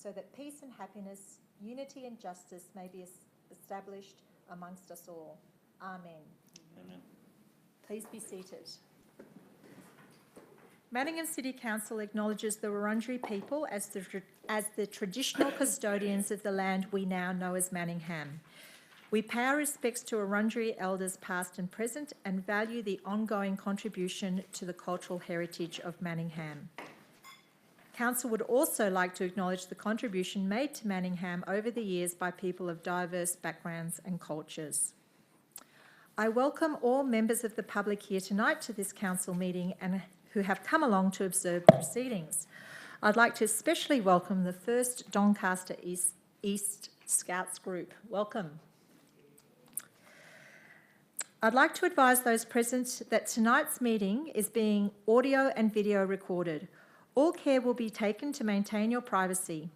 so that peace and happiness, unity and justice may be established amongst us all. Amen. Amen. Please be seated. Manningham City Council acknowledges the Wurundjeri people as the traditional custodians of the land we now know as Manningham. We pay our respects to Wurundjeri elders past and present and value the ongoing contribution to the cultural heritage of Manningham. Council would also like to acknowledge the contribution made to Manningham over the years by people of diverse backgrounds and cultures. I welcome all members of the public here tonight to this council meeting and who have come along to observe the proceedings. I'd like to especially welcome the 1st Doncaster East Scouts group. Welcome. I'd like to advise those present that tonight's meeting is being audio and video recorded. All care will be taken to maintain your privacy.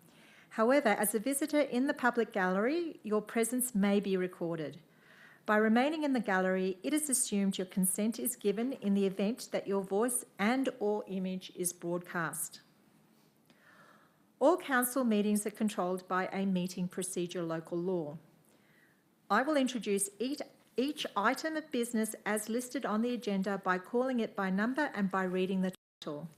However, as a visitor in the public gallery, your presence may be recorded. By remaining in the gallery, it is assumed your consent is given in the event that your voice and/or image is broadcast. All council meetings are controlled by a meeting procedure local law. I will introduce each item of business as listed on the agenda by calling it by number and by reading the title.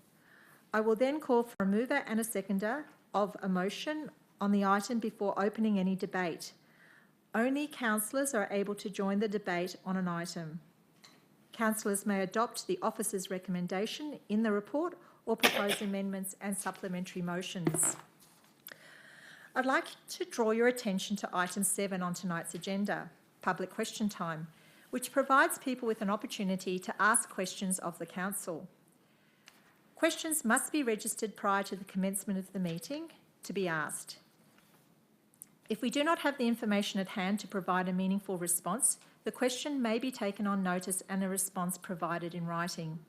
I will then call for a mover and a seconder of a motion on the item before opening any debate. Only councillors are able to join the debate on an item. Councillors may adopt the officer's recommendation in the report or propose amendments and supplementary motions. I'd like to draw your attention to item 7 on tonight's agenda, public question time, which provides people with an opportunity to ask questions of the council. Questions must be registered prior to the commencement of the meeting to be asked. If we do not have the information at hand to provide a meaningful response, the question may be taken on notice and a response provided in writing.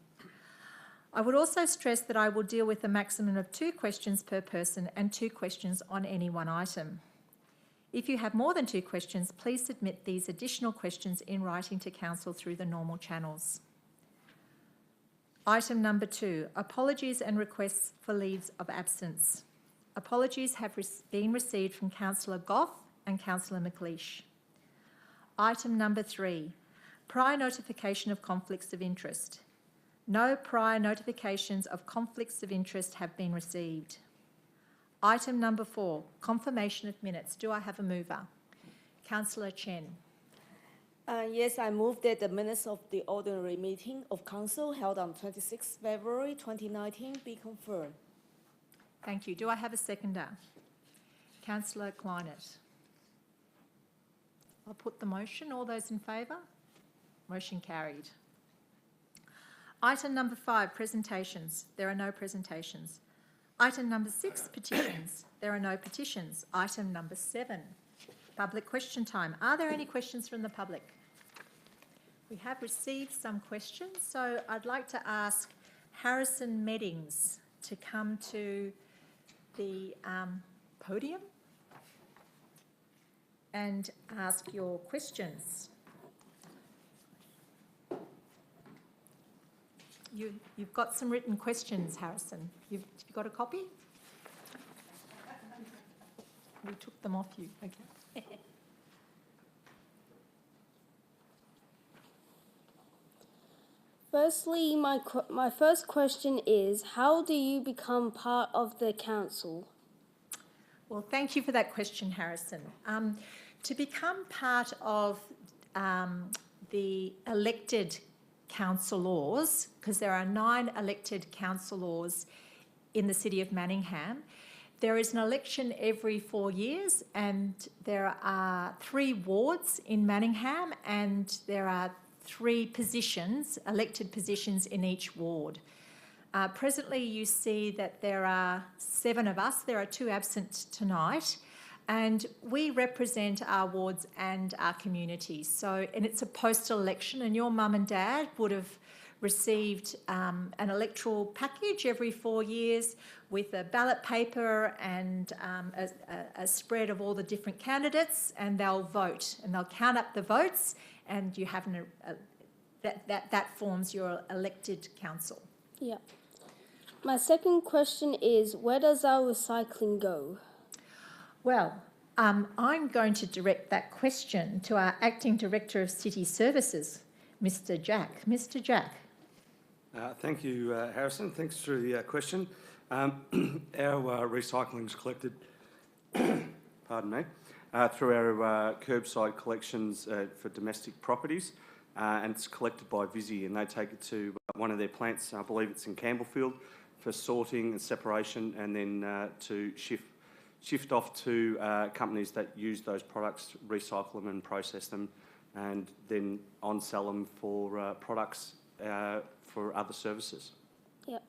I would also stress that I will deal with a maximum of 2 questions per person and 2 questions on any one item. If you have more than 2 questions, please submit these additional questions in writing to Council through the normal channels. Item number 2, apologies and requests for leaves of absence. Apologies have been received from Councillor Goff and Councillor McLeish. Item number 3, prior notification of conflicts of interest. No prior notifications of conflicts of interest have been received. Item number 4, confirmation of minutes. Do I have a mover? Councillor Chen. Yes, I move that the minutes of the ordinary meeting of Council held on 26 February 2019 be confirmed. Thank you. Do I have a seconder? Councillor Kleinert. I'll put the motion. All those in favour? Motion carried. Item number 5, presentations. There are no presentations. Item number 6, petitions. There are no petitions. Item number 7, public question time. Are there any questions from the public? We have received some questions, so I'd like to ask Harrison Meddings to come to the podium and ask your questions. You've got some written questions, Harrison. Have you got a copy? We took them off you. Okay. Firstly, my first question is, how do you become part of the council? Well, thank you for that question, Harrison. To become part of the elected councillors, because there are 9 elected councillors in the City of Manningham, there is an election every 4 years, and there are 3 wards in Manningham, and there are 3 positions, elected positions in each ward. Presently, you see that there are 7 of us. There are 2 absent tonight, and we represent our wards and our communities. So, and it's a postal election, and your mum and dad would have received an electoral package every 4 years with a ballot paper and a spread of all the different candidates, and they'll vote and they'll count up the votes, and you have that forms your elected council. Yeah. My second question is, where does our recycling go? Well, I'm going to direct that question to our Acting Director of City Services, Mr. Jack. Mr. Jack. Thank you, Harrison. Thanks for the question. Our recycling is collected, pardon me, through our curbside collections for domestic properties, and it's collected by Visy, and they take it to one of their plants. I believe it's in Campbellfield for sorting and separation, and then to shift off to companies that use those products, recycle them and process them, and then on-sell them for products for other services. Yep.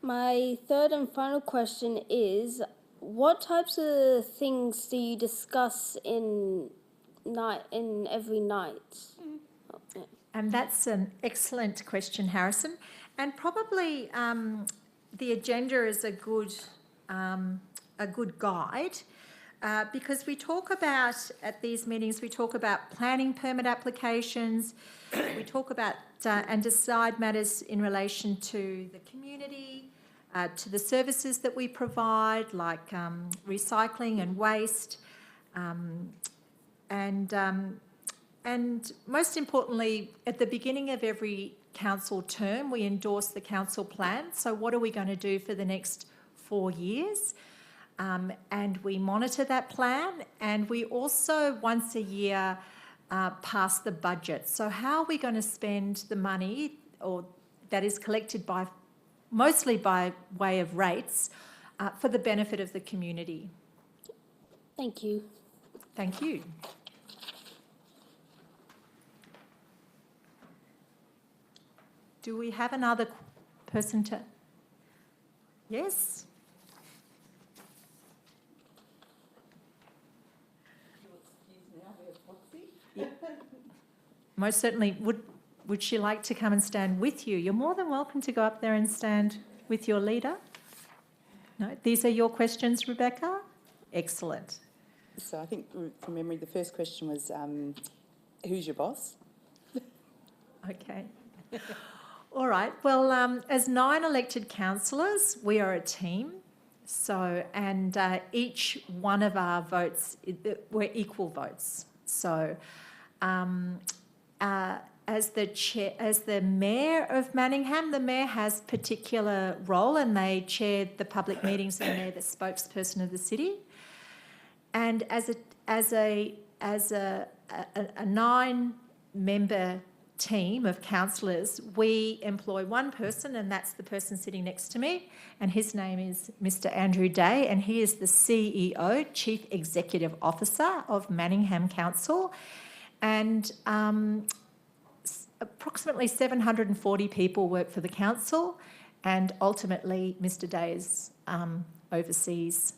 My third and final question is, what types of things do you discuss in every night? Oh, yeah. And that's an excellent question, Harrison. And probably the agenda is a good guide because we talk about, at these meetings, we talk about planning permit applications, we talk about and decide matters in relation to the community, to the services that we provide, like recycling and waste, and most importantly, at the beginning of every council term, we endorse the council plan. So what are we going to do for the next 4 years? And we monitor that plan, and we also once a year pass the budget. So how are we going to spend the money, or that is collected mostly by way of rates, for the benefit of the community? Thank you. Thank you. Do we have another person to? Yes? Most certainly. Would she like to come and stand with you? You're more than welcome to go up there and stand with your leader. No, these are your questions, Rebecca? Excellent. So I think from memory, the first question was, who's your boss? Okay. All right. Well, as 9 elected councillors, we are a team. So, and each one of our votes, we're equal votes. So, as the mayor of Manningham, the mayor has particular role, and they chair the public meetings, and they're the spokesperson of the city. And as a 9-member team of councillors, we employ one person, and that's the person sitting next to me, and his name is Mr. Andrew Day, and he is the CEO, Chief Executive Officer of Manningham Council, and approximately 740 people work for the council, and ultimately Mr. Day oversees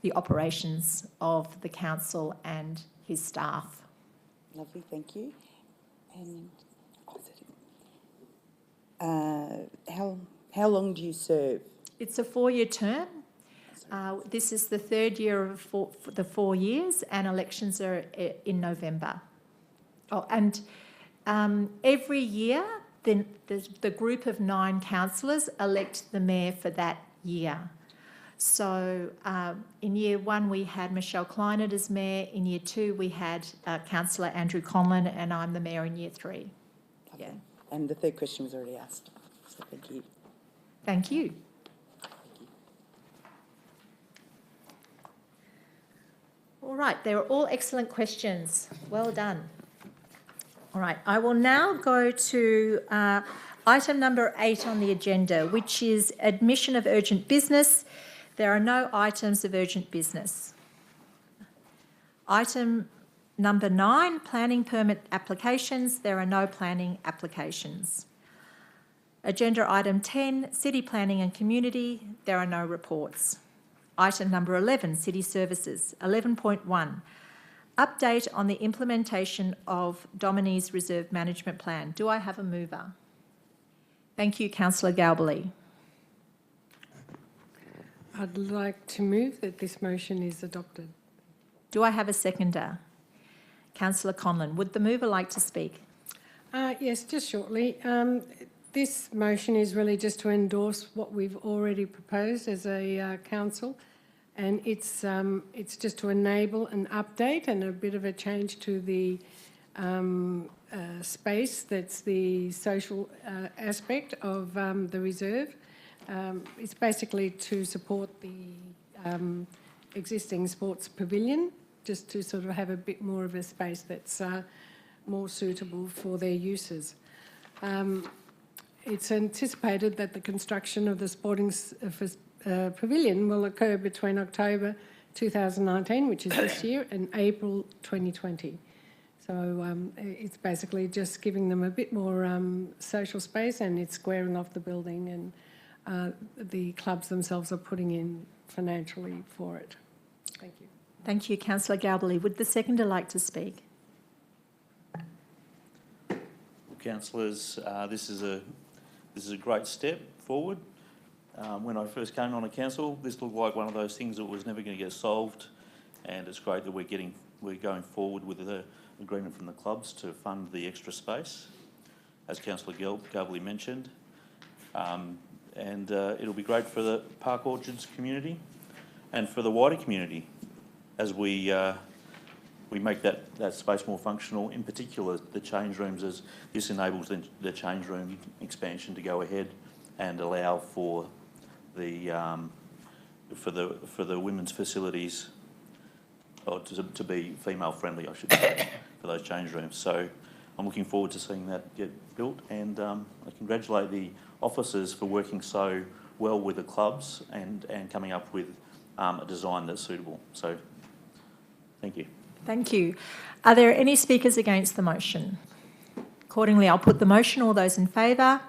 the operations of the council and his staff. Lovely, thank you. And how long do you serve? It's a 4-year term. This is the 3rd year of the 4 years, and elections are in November. Oh, and every year, then the group of 9 councillors elect the mayor for that year. So in year 1, we had Michelle Kleinert as mayor. In year 2, we had Councillor Andrew Conlon, and I'm the mayor in year 3. Lovely. Yeah. And the third question was already asked, so thank you. Thank you. All right, they were all excellent questions. Well done. All right, I will now go to item number 8 on the agenda, which is admission of urgent business. There are no items of urgent business. Item number 9, planning permit applications. There are no planning applications. Agenda item 10, city planning and community. There are no reports. Item number 11, city services. 11.1, update on the implementation of Domini's Reserve Management Plan. Do I have a mover? Thank you, Councillor Galbally. I'd like to move that this motion is adopted. Do I have a seconder? Councillor Conlon, would the mover like to speak? Yes, just shortly. This motion is really just to endorse what we've already proposed as a council, and it's just to enable an update and a bit of a change to the space that's the social aspect of the reserve. It's basically to support the existing sports pavilion, just to sort of have a bit more of a space that's more suitable for their uses. It's anticipated that the construction of the sporting pavilion will occur between October 2019, which is this year, and April 2020. So it's basically just giving them a bit more social space, and it's squaring off the building, and the clubs themselves are putting in financially for it. Thank you. Thank you, Councillor Galbally. Would the seconder like to speak? Councillors, this is a great step forward. When I first came on the council, this looked like one of those things that was never going to get solved, and it's great that we're going forward with the agreement from the clubs to fund the extra space, as Councillor Galbally mentioned, and it'll be great for the Park Orchards community and for the wider community as we make that space more functional. In particular, the change rooms, as this enables the change room expansion to go ahead and allow for the women's facilities, or to be female friendly, I should say, for those change rooms. So I'm looking forward to seeing that get built, and I congratulate the officers for working so well with the clubs and coming up with a design that's suitable. So thank you. Thank you. Are there any speakers against the motion? Accordingly, I'll put the motion. All those in favour?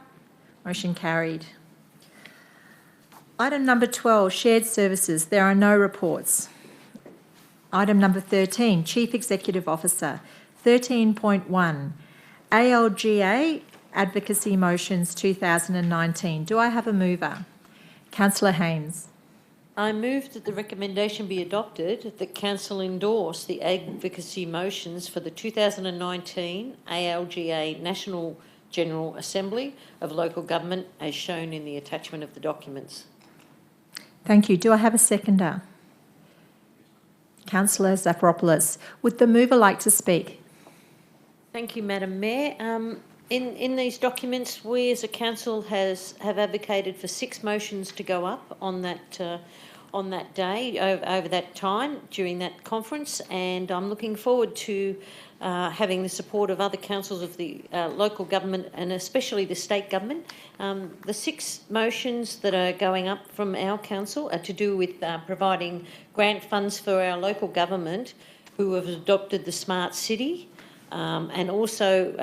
Motion carried. Item number 12, shared services. There are no reports. Item number 13, Chief Executive Officer. 13.1, ALGA Advocacy Motions 2019. Do I have a mover? Councillor Hames. I move that the recommendation be adopted that Council endorse the advocacy motions for the 2019 ALGA National General Assembly of Local Government as shown in the attachment of the documents. Thank you. Do I have a seconder? Councillor Zafiropoulos. Would the mover like to speak? Thank you, Madam Mayor. In these documents, we as a council have advocated for 6 motions to go up on that day, over that time, during that conference, and I'm looking forward to having the support of other councils of the local government and especially the state government. The 6 motions that are going up from our council are to do with providing grant funds for our local government who have adopted the smart city, and also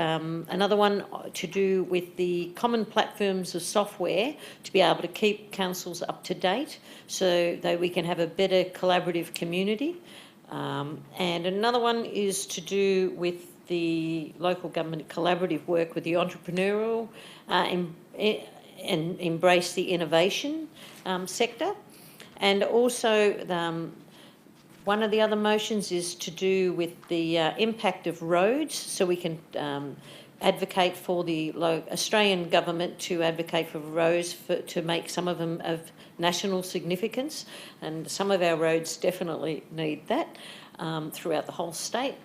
another one to do with the common platforms of software to be able to keep councils up to date so that we can have a better collaborative community. And another one is to do with the local government collaborative work with the entrepreneurial and embrace the innovation sector. And also one of the other motions is to do with the impact of roads, so we can advocate for the Australian government to advocate for roads to make some of them of national significance, and some of our roads definitely need that throughout the whole state.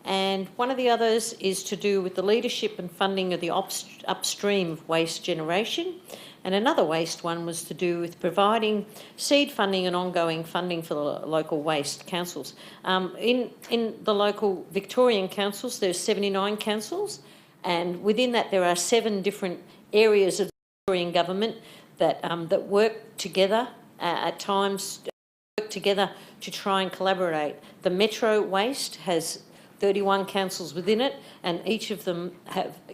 And one of the others is to do with the leadership and funding of the upstream waste generation. And another waste one was to do with providing seed funding and ongoing funding for the local waste councils. In the local Victorian councils, there's 79 councils, and within that there are 7 different areas of the Victorian government that work together at times, work together to try and collaborate. The Metro Waste has 31 councils within it, and each of them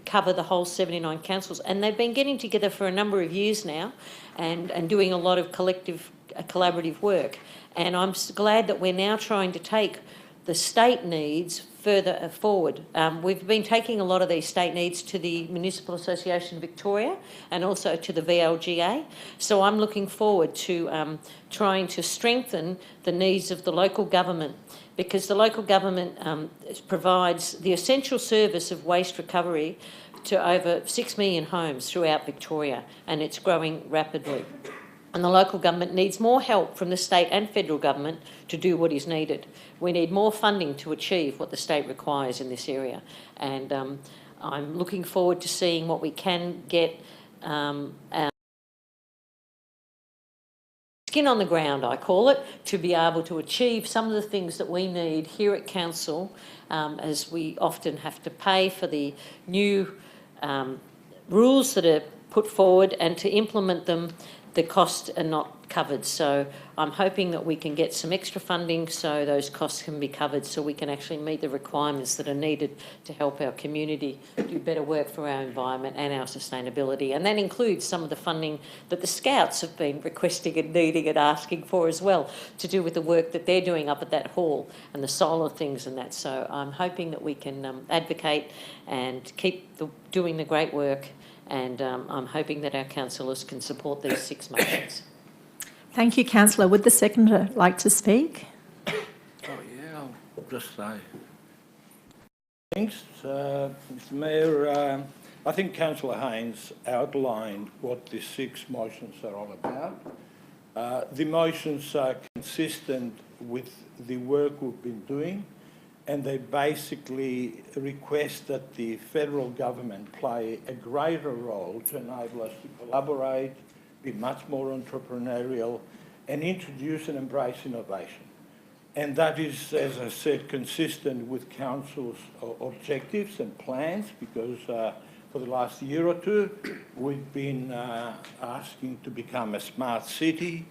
cover the whole 79 councils, and they've been getting together for a number of years now and doing a lot of collaborative work. And I'm glad that we're now trying to take the state needs further forward. We've been taking a lot of these state needs to the Municipal Association Victoria and also to the VLGA. So I'm looking forward to trying to strengthen the needs of the local government, because the local government provides the essential service of waste recovery to over 6 million homes throughout Victoria, and it's growing rapidly. And the local government needs more help from the state and federal government to do what is needed. We need more funding to achieve what the state requires in this area. And I'm looking forward to seeing what we can get our skin on the ground, I call it, to be able to achieve some of the things that we need here at council, as we often have to pay for the new rules that are put forward, and to implement them, the costs are not covered. So I'm hoping that we can get some extra funding so those costs can be covered, so we can actually meet the requirements that are needed to help our community do better work for our environment and our sustainability. And that includes some of the funding that the Scouts have been requesting and needing and asking for as well, to do with the work that they're doing up at that hall and the solar things and that. So I'm hoping that we can advocate and keep doing the great work, and I'm hoping that our councillors can support these 6 motions. Thank you, Councillor. Would the seconder like to speak? Oh, yeah, I'll just say. Thanks, Mr Mayor. I think Councillor Haynes outlined what the 6 motions are all about. The motions are consistent with the work we've been doing, and they basically request that the federal government play a greater role to enable us to collaborate, be much more entrepreneurial, and introduce and embrace innovation. And that is, as I said, consistent with Council's objectives and plans, because for the last year or two, we've been asking to become a smart city,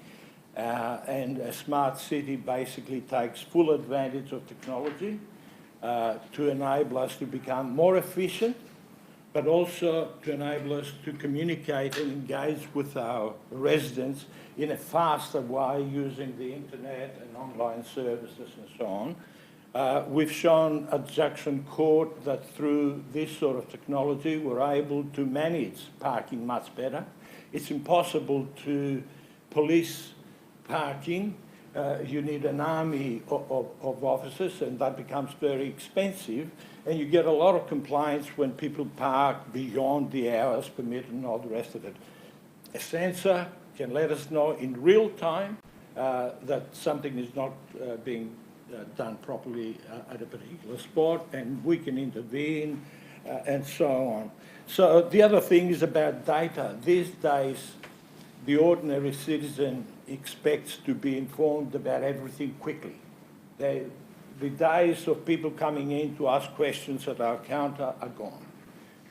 and a smart city basically takes full advantage of technology to enable us to become more efficient, but also to enable us to communicate and engage with our residents in a faster way using the internet and online services and so on. We've shown at Jackson Court that through this sort of technology, we're able to manage parking much better. It's impossible to police parking. You need an army of officers, and that becomes very expensive. And you get a lot of complaints when people park beyond the hours permitted and all the rest of it. A sensor can let us know in real time that something is not being done properly at a particular spot, and we can intervene and so on. So the other thing is about data. These days, the ordinary citizen expects to be informed about everything quickly. The days of people coming in to ask questions at our counter are gone.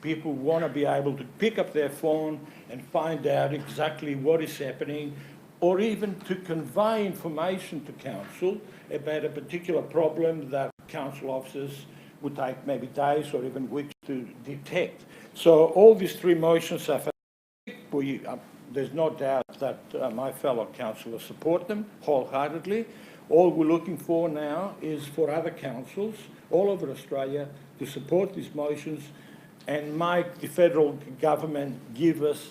People want to be able to pick up their phone and find out exactly what is happening, or even to convey information to council about a particular problem that council officers would take maybe days or even weeks to detect. So all these 3 motions are fantastic. There's no doubt that my fellow councillors support them wholeheartedly. All we're looking for now is for other councils all over Australia to support these motions and make the federal government give us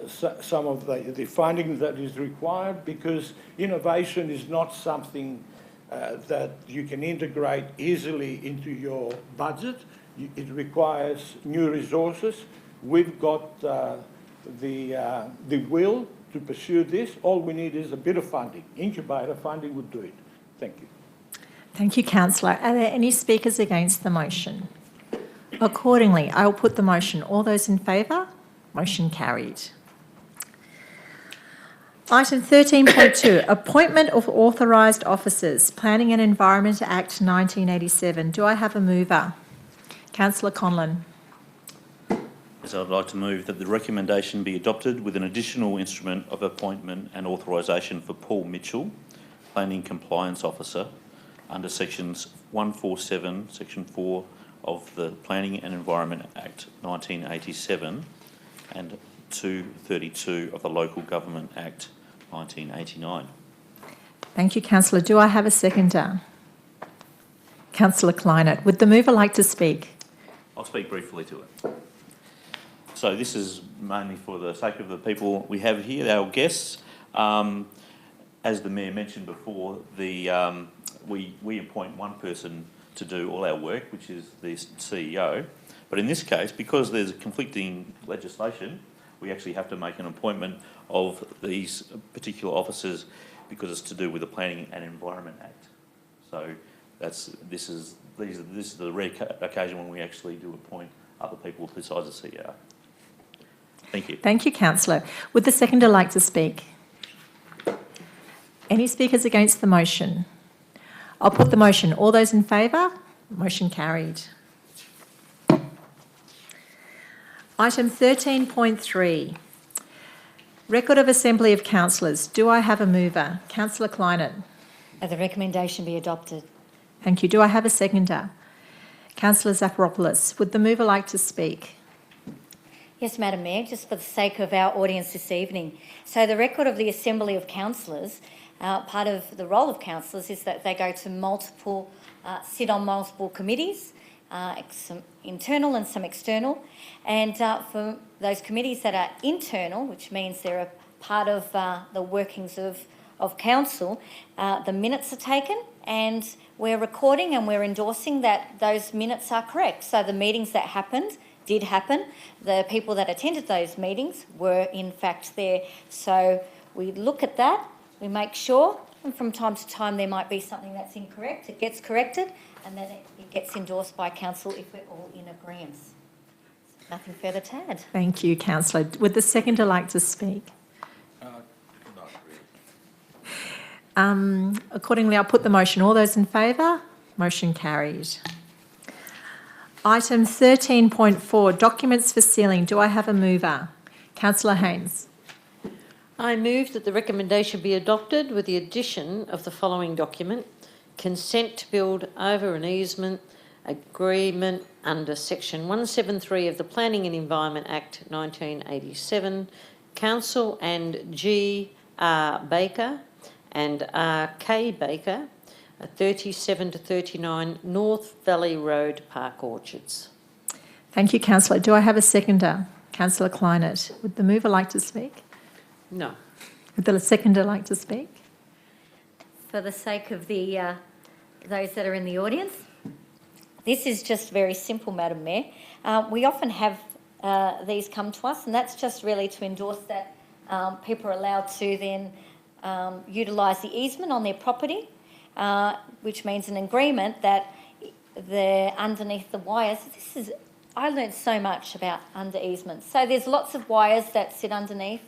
some of the funding that is required, because innovation is not something that you can integrate easily into your budget. It requires new resources. We've got the will to pursue this. All we need is a bit of funding. Incubator funding would do it. Thank you. Thank you, Councillor. Are there any speakers against the motion? Accordingly, I will put the motion. All those in favour? Motion carried. Item 13.2, appointment of authorised officers, Planning and Environment Act 1987. Do I have a mover? Councillor Conlon. Yes, I'd like to move that the recommendation be adopted with an additional instrument of appointment and authorisation for Paul Mitchell, Planning Compliance Officer, under sections 147, section 4 of the Planning and Environment Act 1987 and 232 of the Local Government Act 1989. Thank you, Councillor. Do I have a seconder? Councillor Kleinert. Would the mover like to speak? I'll speak briefly to it. So this is mainly for the sake of the people we have here, our guests. As the Mayor mentioned before, we appoint one person to do all our work, which is the CEO. But in this case, because there's conflicting legislation, we actually have to make an appointment of these particular officers because it's to do with the Planning and Environment Act. So this is the rare occasion when we actually do appoint other people besides the CEO. Thank you. Thank you, councillor. Would the seconder like to speak? Any speakers against the motion? I'll put the motion. All those in favour? Motion carried. Item 13.3. Record of Assembly of Councillors. Do I have a mover? Councillor Kleinert. The recommendation be adopted. Thank you. Do I have a seconder? Councillor Zafiropoulos. Would the mover like to speak? Yes, Madam Mayor, just for the sake of our audience this evening. So the record of the Assembly of Councillors, part of the role of councillors is that they go to multiple, sit on multiple committees, some internal and some external. And for those committees that are internal, which means they're a part of the workings of council, the minutes are taken and we're recording and we're endorsing that those minutes are correct. So the meetings that did happen, the people that attended those meetings were in fact there. So we look at that, we make sure, and from time to time there might be something that's incorrect, it gets corrected, and then it gets endorsed by council if we're all in agreement. Nothing further to add. Thank you, councillor. Would the seconder like to speak? Accordingly, I'll put the motion. All those in favour? Motion carried. Item 13.4, documents for sealing. Do I have a mover? Councillor Haynes. I move that the recommendation be adopted with the addition of the following document: consent to build over an easement agreement under section 173 of the Planning and Environment Act 1987, Council and G.R. Baker and R.K. Baker, 37 to 39 North Valley Road, Park Orchards. Thank you, councillor. Do I have a seconder? Councillor Kleinert. Would the mover like to speak? No. Would the seconder like to speak? For the sake of the those that are in the audience, this is just very simple, Madam Mayor. We often have these come to us, and that's just really to endorse that people are allowed to then utilise the easement on their property, which means an agreement that they're underneath the wires. I learned so much about under easements. So there's lots of wires that sit underneath.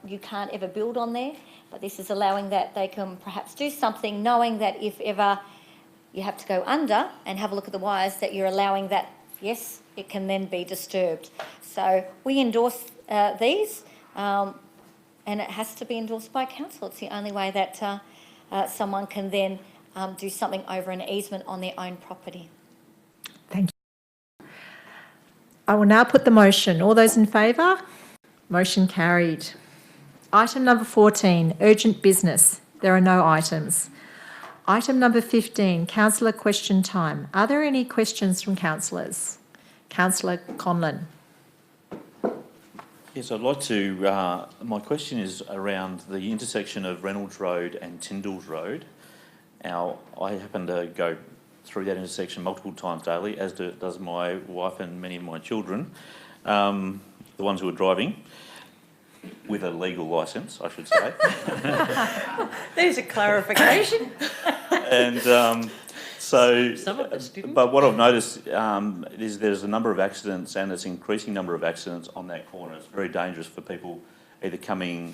You can't ever build on there, but this is allowing that they can perhaps do something, knowing that if ever you have to go under and have a look at the wires, that you're allowing that, yes, it can then be disturbed. So we endorse these, and it has to be endorsed by council. It's the only way that someone can then do something over an easement on their own property. Thank you. I will now put the motion. All those in favour? Motion carried. Item number 14, urgent business. There are no items. Item number 15, councillor question time. Are there any questions from councillors? Councillor Conlon. Yes, I'd like to, my question is around the intersection of Reynolds Road and Tyndalls Road. Now, I happen to go through that intersection multiple times daily, as does my wife and many of my children, the ones who are driving, with a legal licence, I should say. There's a clarification. And so, Some of us didn't. but what I've noticed is there's a number of accidents, and it's increasing number of accidents on that corner. It's very dangerous for people either coming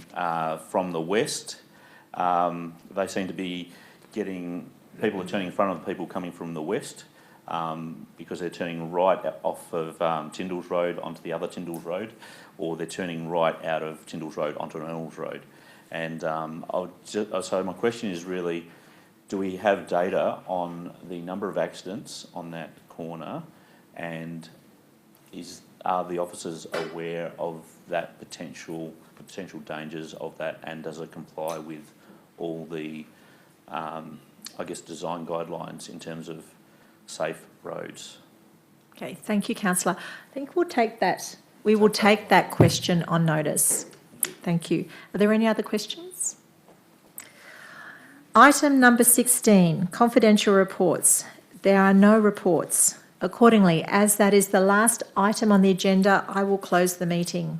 from the west. They seem to be people are turning in front of the people coming from the west because they're turning right off of Tyndalls Road onto the other Tyndalls Road, or they're turning right out of Tyndalls Road onto Reynolds Road. And so my question is really, do we have data on the number of accidents on that corner, and are the officers aware of that potential dangers of that, and does it comply with all the, I guess, design guidelines in terms of safe roads? Okay, thank you, councillor. I think we'll take that. We will take that question on notice. Thank you. Are there any other questions? Item number 16, confidential reports. There are no reports. Accordingly, as that is the last item on the agenda, I will close the meeting.